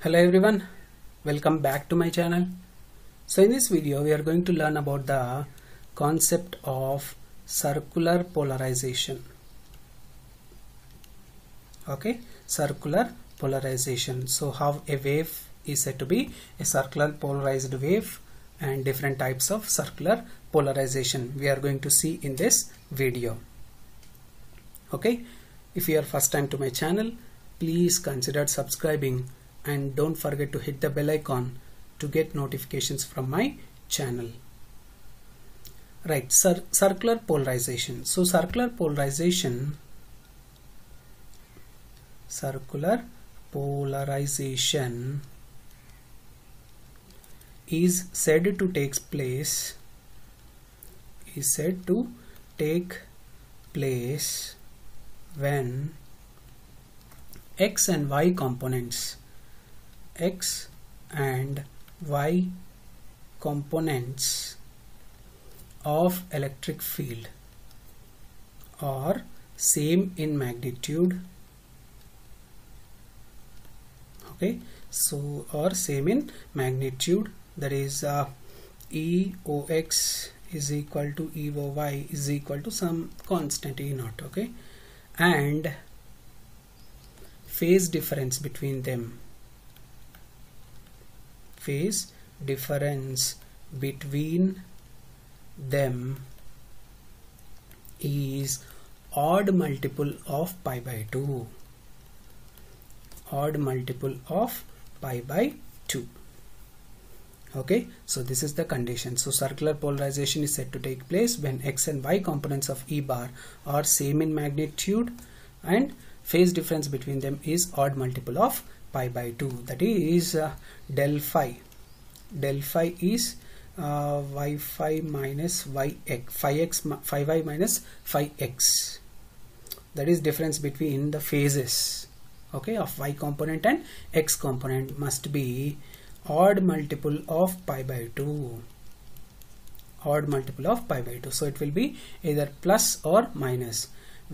Hello everyone, welcome back to my channel. So in this video we are going to learn about the concept of circular polarization. Okay, circular polarization. So how a wave is said to be a circular polarized wave and different types of circular polarization we are going to see in this video. Okay, if you are first time to my channel, please consider subscribing and don't forget to hit the bell icon to get notifications from my channel. Right, circular polarization. So circular polarization is said to take place when X and Y components of electric field are same in magnitude. Okay, so or same in magnitude, that is EOX is equal to EOY is equal to some constant E naught. Okay, and phase difference between them is odd multiple of pi by 2. Okay, so this is the condition. So circular polarization is said to take place when X and Y components of E bar are same in magnitude and phase difference between them is odd multiple of pi by 2, that is del phi. Del phi is y phi minus y minus phi x, that is difference between the phases, okay, of Y component and X component must be odd multiple of pi by 2. So it will be either plus or minus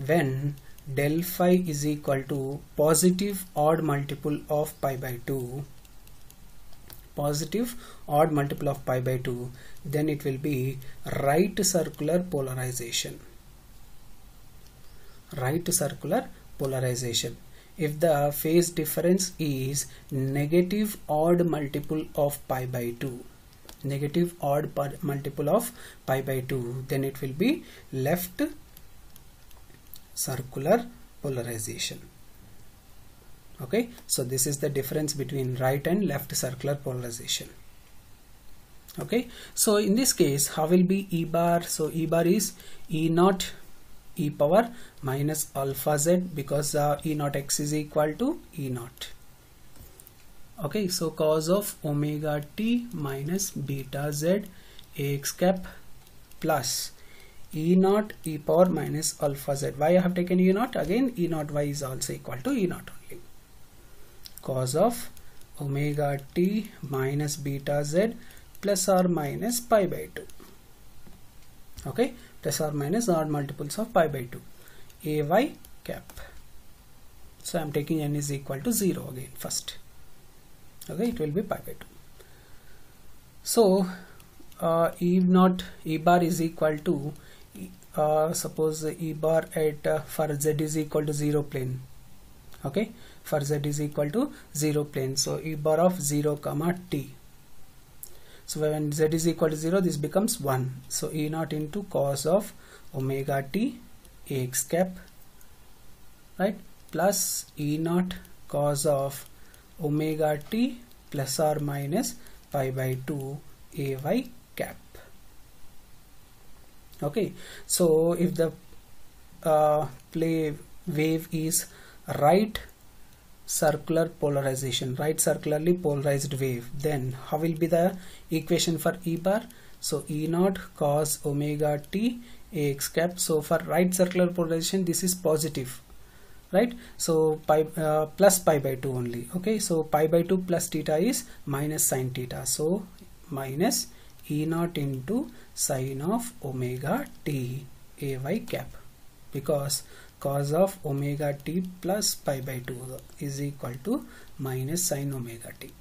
when del phi is equal to positive odd multiple of pi by 2, then it will be right circular polarization. If the phase difference is negative odd multiple of pi by 2, then it will be left circular polarization. Okay, so this is the difference between right and left circular polarization. Okay, so in this case how will be E bar? So E bar is E naught e power minus alpha z, because E naught x is equal to E naught. Okay, so cos of omega t minus beta z ax cap plus E naught e power minus alpha z. Why I have taken E naught? Again E naught y is also equal to E naught only. Cos of omega t minus beta z plus or minus pi by 2. Okay, plus or minus odd multiples of pi by 2. Ay cap. So I am taking n is equal to 0 again first. Okay, it will be pi by 2. So E bar is equal to suppose E bar at for z is equal to 0 plane. Okay, for z is equal to 0 plane, so E bar of 0 comma t. So when z is equal to 0, this becomes 1. So E naught into cos of omega t ax cap, right, plus E naught cos of omega t plus or minus pi by 2 ay cap. Okay, so if the wave is right circularly polarized wave, then how will be the equation for E bar? So E naught cos omega t ax cap. So for right circular polarization this is positive, right? So pi plus pi by 2 only. Okay, so pi by 2 plus theta is minus sin theta, so minus E naught into sine of omega t ay cap. because cos of omega t plus pi by 2 is equal to minus sin omega t.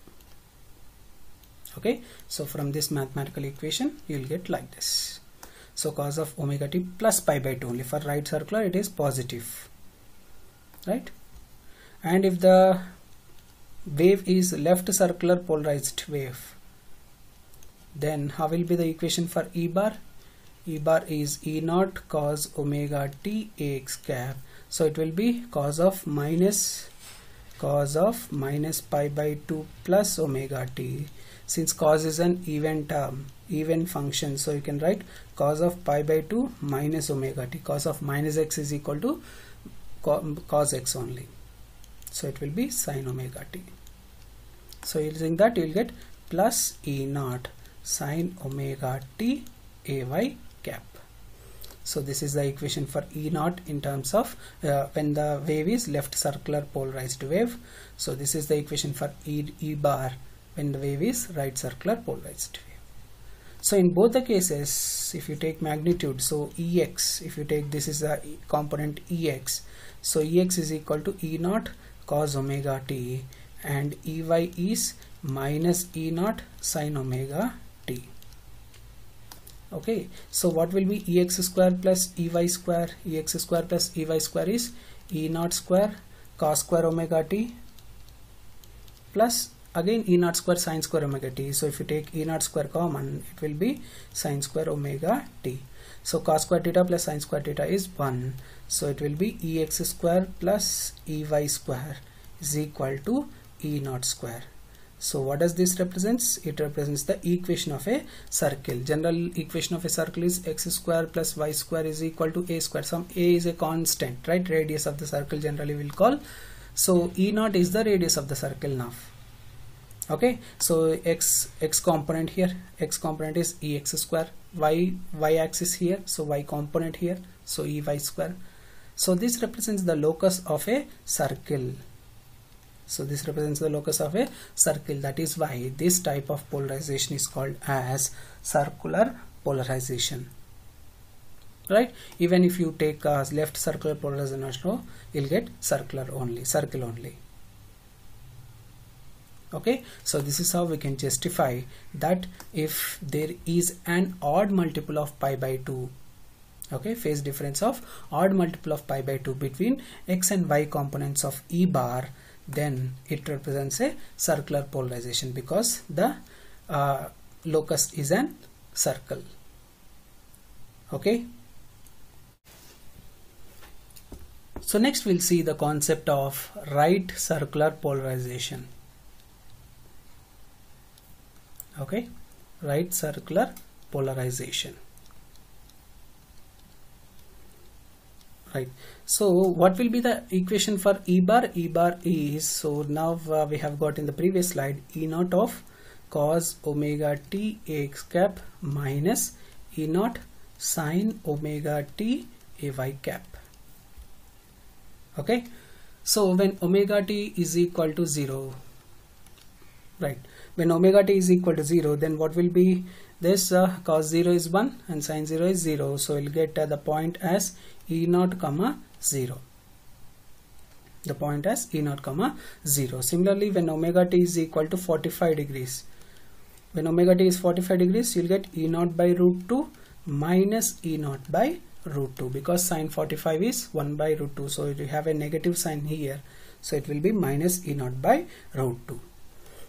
Okay, so from this mathematical equation you will get like this. So cos of omega t plus pi by 2, only for right circular it is positive, right? And if the wave is left circular polarized wave, then how will be the equation for E bar? E bar is E naught cos omega t ax cap. So it will be cos of minus pi by 2 plus omega t. Since cos is an even term, even function, so you can write cos of pi by 2 minus omega t. Cos of minus x is equal to cos x only. So it will be sin omega t. So using that you will get plus E naught sin omega t ay cap. So this is the equation for E naught in terms of when the wave is left circular polarized wave. So this is the equation for E bar when the wave is right circular polarized wave. So in both the cases, if you take magnitude, so Ex, if you take this is the component Ex, so Ex is equal to E naught cos omega t, and Ey is minus E naught sin omega t. Okay, so what will be Ex square plus Ey square? Ex square plus Ey square is E naught square cos square omega t plus again E naught square sin square omega t. So if you take E naught square common, it will be sin square omega t. So cos square theta plus sin square theta is 1. So it will be Ex square plus Ey square is equal to E naught square. So what does this represents? It represents the equation of a circle. General equation of a circle is x square plus y square is equal to a square. Some a is a constant, right? Radius of the circle generally we'll call. So E naught is the radius of the circle now. Okay, so x component here, x component is Ex square, y axis here, so y component here, so Ey square. So this represents the locus of a circle. So this represents the locus of a circle. That is why this type of polarization is called as circular polarization, right? Even if you take left circular polarization also, you'll get circle only. Okay, so this is how we can justify that if there is an odd multiple of pi by 2, okay, phase difference of odd multiple of pi by 2 between x and y components of E bar, then it represents a circular polarization because the locus is an circle. Okay, so next we'll see the concept of right circular polarization. Okay, right circular polarization. Right, so what will be the equation for E bar? E bar is, so now we have got in the previous slide E naught of cos omega t ax cap minus E naught sin omega t ay cap. Okay, so when omega t is equal to 0, right, when omega t is equal to 0, then what will be this? Cos 0 is 1 and sin 0 is 0, so we'll get the point as E naught comma 0. The point as E naught comma 0. Similarly, when omega t is equal to 45 degrees, when omega t is 45 degrees, you'll get E naught by root 2 minus E naught by root 2, because sin 45 is 1 by root 2, so you have a negative sign here, so it will be minus E naught by root 2.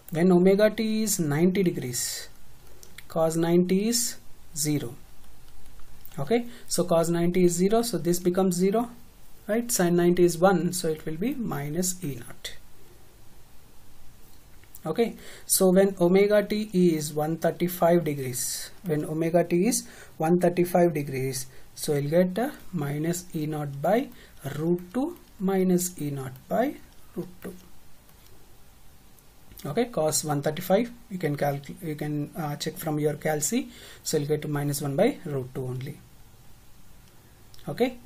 When omega t is 90 degrees, cos 90 is 0. Okay, so cos 90 is 0, so this becomes 0, right? Sin 90 is 1, so it will be minus E naught. Okay, so when omega t is 135 degrees, when omega t is 135 degrees, so you'll get minus E naught by root 2 minus E naught by root 2. Okay, cos 135 you can check from your calc, so you'll get to minus 1 by root 2 only. Okay,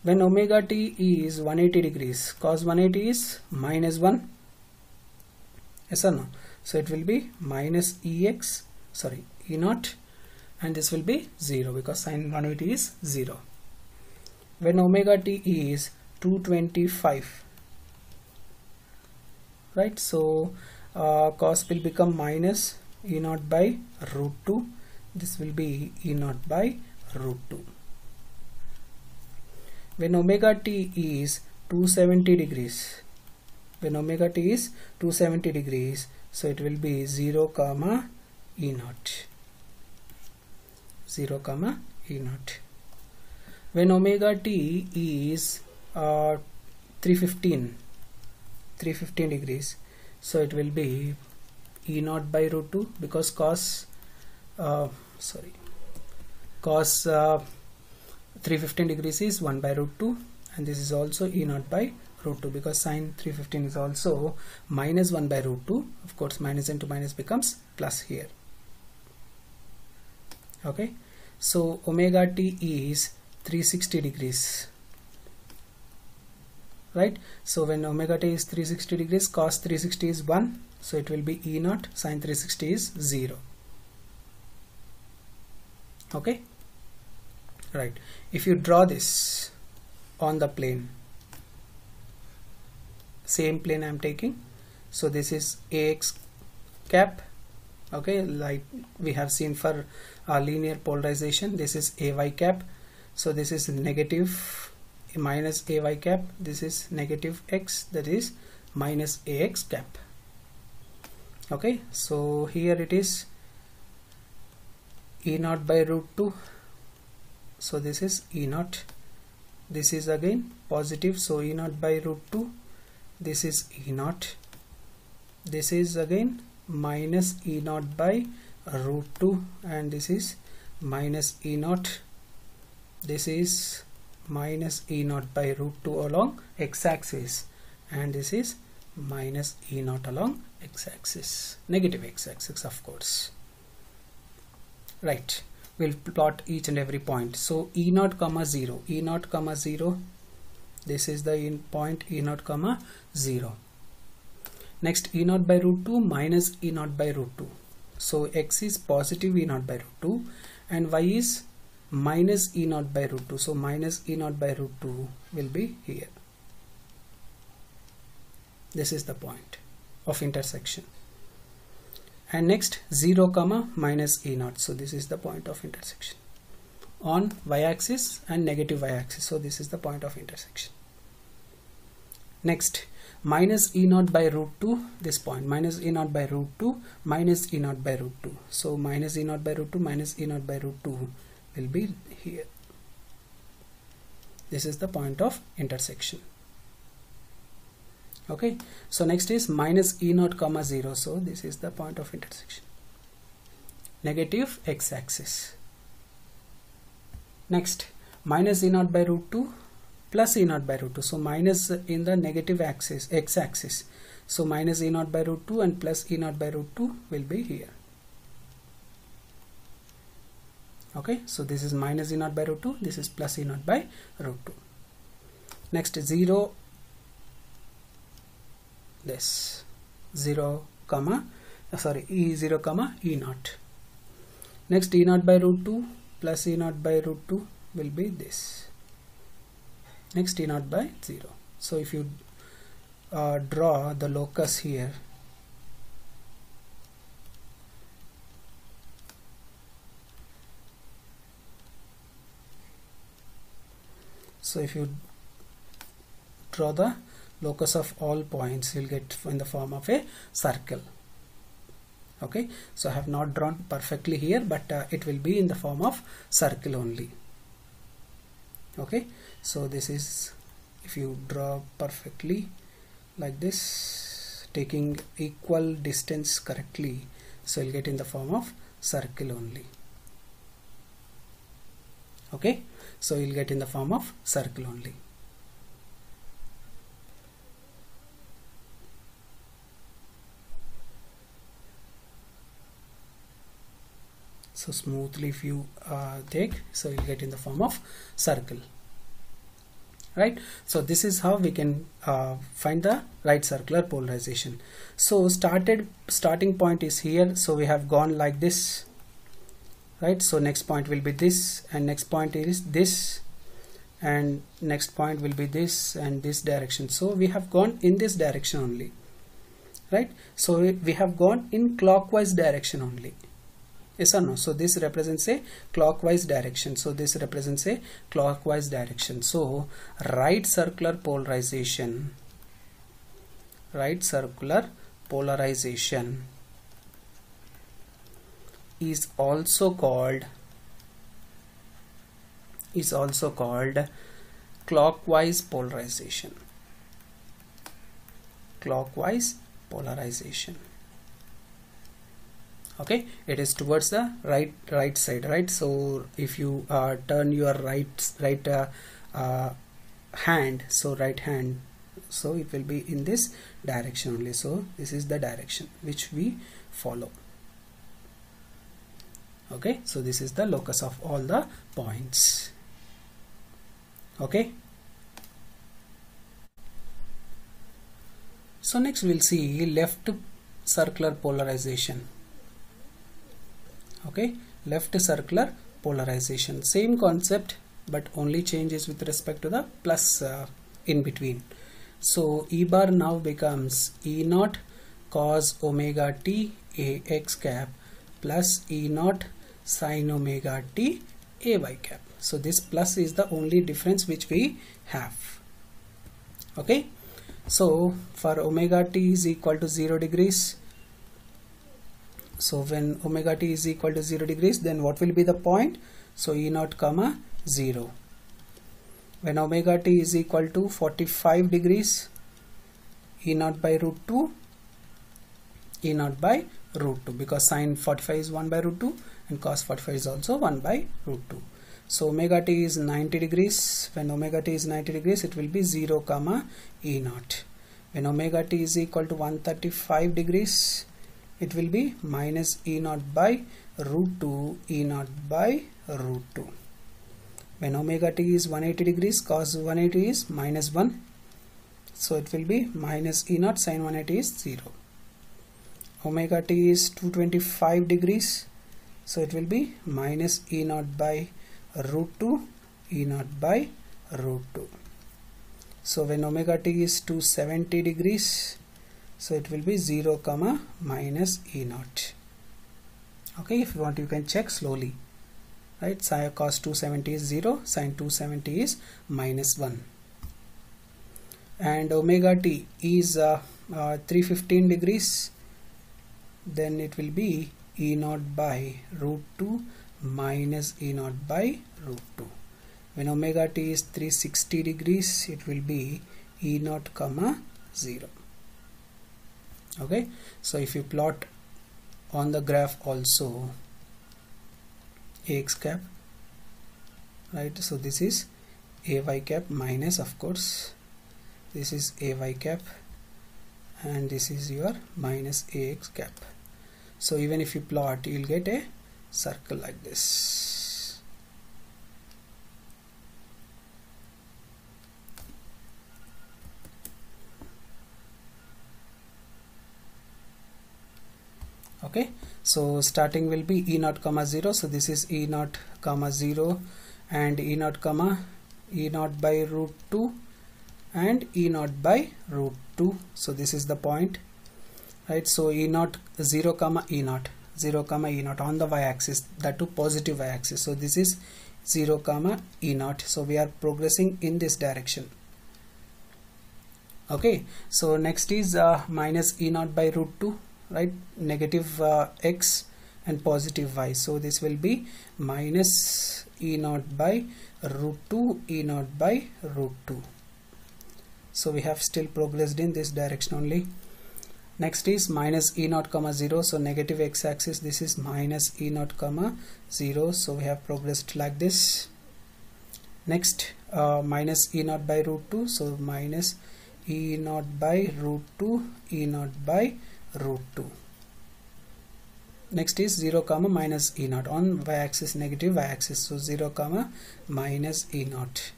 when omega t is 180 degrees, cos 180 is minus 1, yes or no? So it will be minus E naught, and this will be 0 because sin 180 is 0. when omega t is 225, right? So cos will become minus E naught by root 2. This will be E naught by root 2. When omega t is 270 degrees, when omega t is 270 degrees, so it will be 0 comma E naught, 0 comma E naught. When omega t is 315 degrees, so it will be E naught by root 2, because cos 315 degrees is 1 by root 2, and this is also E naught by root 2, because sine 315 is also minus 1 by root 2. Of course, minus into minus becomes plus here. Okay, so omega t is 360 degrees, right? So when omega t is 360 degrees, cos 360 is 1, so it will be E naught, sine 360 is 0. Okay, right. If you draw this on the plane, same plane I am taking, so this is AX cap, okay, like we have seen for linear polarization. This is AY cap, so this is negative minus AY cap, this is negative X, that is minus AX cap. Okay, so here it is E naught by root 2, so this is E naught, this is again positive, so E naught by root 2, this is E naught, this is again minus E naught by root 2, and this is minus E naught, this is minus E naught by root 2 along x-axis, and this is minus E naught along x-axis, negative x-axis, of course. Right, we'll plot each and every point. So E naught comma 0, E naught comma 0, this is the point E naught comma 0. Next, E naught by root 2 minus E naught by root 2. So x is positive E naught by root 2 and y is minus E naught by root 2. So minus E naught by root 2 will be here. This is the point of intersection. And next 0 comma minus E naught. So this is the point of intersection on y-axis and negative y-axis. So this is the point of intersection. Next, minus E naught by root 2, this point, minus E naught by root 2, minus E naught by root 2. So minus E naught by root 2 minus E naught by root 2 will be here. This is the point of intersection. Okay, so next is minus E naught comma 0. So this is the point of intersection. Negative x-axis. Next, minus E naught by root 2 plus E naught by root 2. So minus in the negative axis, x-axis. So minus E naught by root 2 and plus E naught by root 2 will be here. Okay, so this is minus E naught by root 2, this is plus E naught by root 2. Next, 0, this 0 comma, E0 comma E naught. Next, E naught by root 2 plus E naught by root 2 will be this. Next, E naught by 0. So if you draw the locus here, so if you draw the locus of all points, you'll get in the form of a circle. Okay, so I have not drawn perfectly here, but it will be in the form of circle only. Okay, so this is, if you draw perfectly like this, taking equal distance correctly, so you'll get in the form of circle only. Okay, so you'll get in the form of circle only. So smoothly if you take, so you'll get in the form of circle. Right, so this is how we can find the right circular polarization. So starting point is here, so we have gone like this, right? So next point will be this, and next point is this, and next point will be this and this direction. So we have gone in this direction only, right? So we have gone in clockwise direction only, yes or no? So this represents a clockwise direction, so this represents a clockwise direction. So right circular polarization is also called clockwise polarization. Okay, it is towards the right side, right? So if you turn your right hand, so right hand, so it will be in this direction only. So this is the direction which we follow. Okay, so this is the locus of all the points. Okay, so next we'll see left circular polarization. Okay, left circular polarization, same concept, but only changes with respect to the plus in between. So E bar now becomes E naught cos omega t ax cap plus E naught sin omega t ay cap. So this plus is the only difference which we have. Okay, so for omega t is equal to 0 degrees, so when omega t is equal to 0 degrees, then what will be the point? So E naught comma 0. When omega t is equal to 45 degrees, E naught by root 2, E naught by root 2, because sine 45 is 1 by root 2 and cos 45 is also 1 by root 2. So omega t is 90 degrees. When omega t is 90 degrees, it will be 0 comma E naught. When omega t is equal to 135 degrees, it will be minus E naught by root 2 E naught by root 2. When omega t is 180 degrees, cos 180 is minus 1, so it will be minus E naught sin 180 is 0. Omega t is 225 degrees, so it will be minus E naught by root 2 E naught by root 2. So when omega t is 270 degrees, so it will be 0 comma minus E naught. Okay, if you want you can check slowly, right? Sin cos 270 is 0, sin 270 is minus 1. And omega t is 315 degrees, then it will be E naught by root 2 minus E naught by root 2. When omega t is 360 degrees, it will be E naught comma 0. Okay, so if you plot on the graph also ax cap, right? So this is ay cap minus, of course, this is ay cap, and this is your minus ax cap. So even if you plot, you will get a circle like this. Okay, so starting will be E naught comma 0, so this is E naught comma 0 and E naught comma E naught by root 2 and E naught by root 2. So this is the point, right? So E naught 0 comma E naught, 0 comma E naught on the y-axis, that too positive y-axis. So this is 0 comma E naught. So we are progressing in this direction. Okay, so next is minus E naught by root 2, right? Negative x and positive y. So this will be minus E naught by root 2 E naught by root 2. So we have still progressed in this direction only. Next is minus E naught comma 0, so negative x-axis, this is minus E naught comma 0, so we have progressed like this. Next minus E naught by root 2, so minus E naught by root 2 E naught by root 2. Next is 0 comma minus E naught on y-axis, negative y-axis, so 0 comma minus E naught.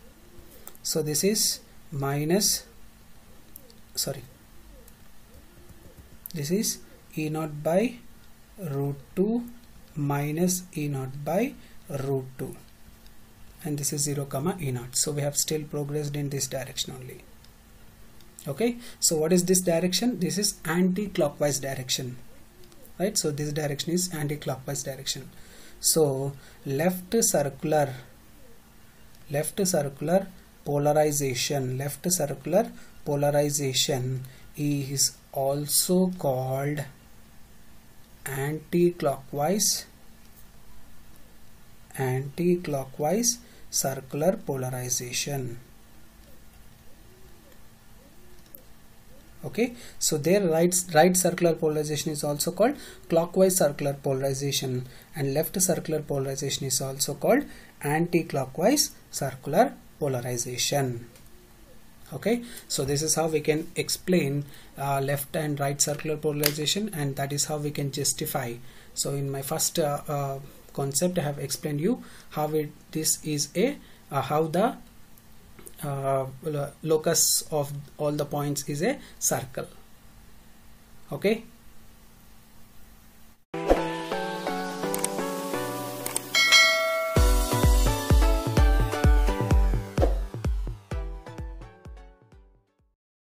So this is minus, sorry, this is E naught by root 2 minus E naught by root 2. and this is 0 comma E0. So we have still progressed in this direction only. Okay, so what is this direction? This is anti-clockwise direction, right? So this direction is anti-clockwise direction. So left circular polarization is also called anti-clockwise circular polarization. Okay, so their right circular polarization is also called clockwise circular polarization, and left circular polarization is also called anti-clockwise circular polarization. Okay, so this is how we can explain left and right circular polarization, and that is how we can justify. So in my first concept, I have explained you how this is how the locus of all the points is a circle. Okay,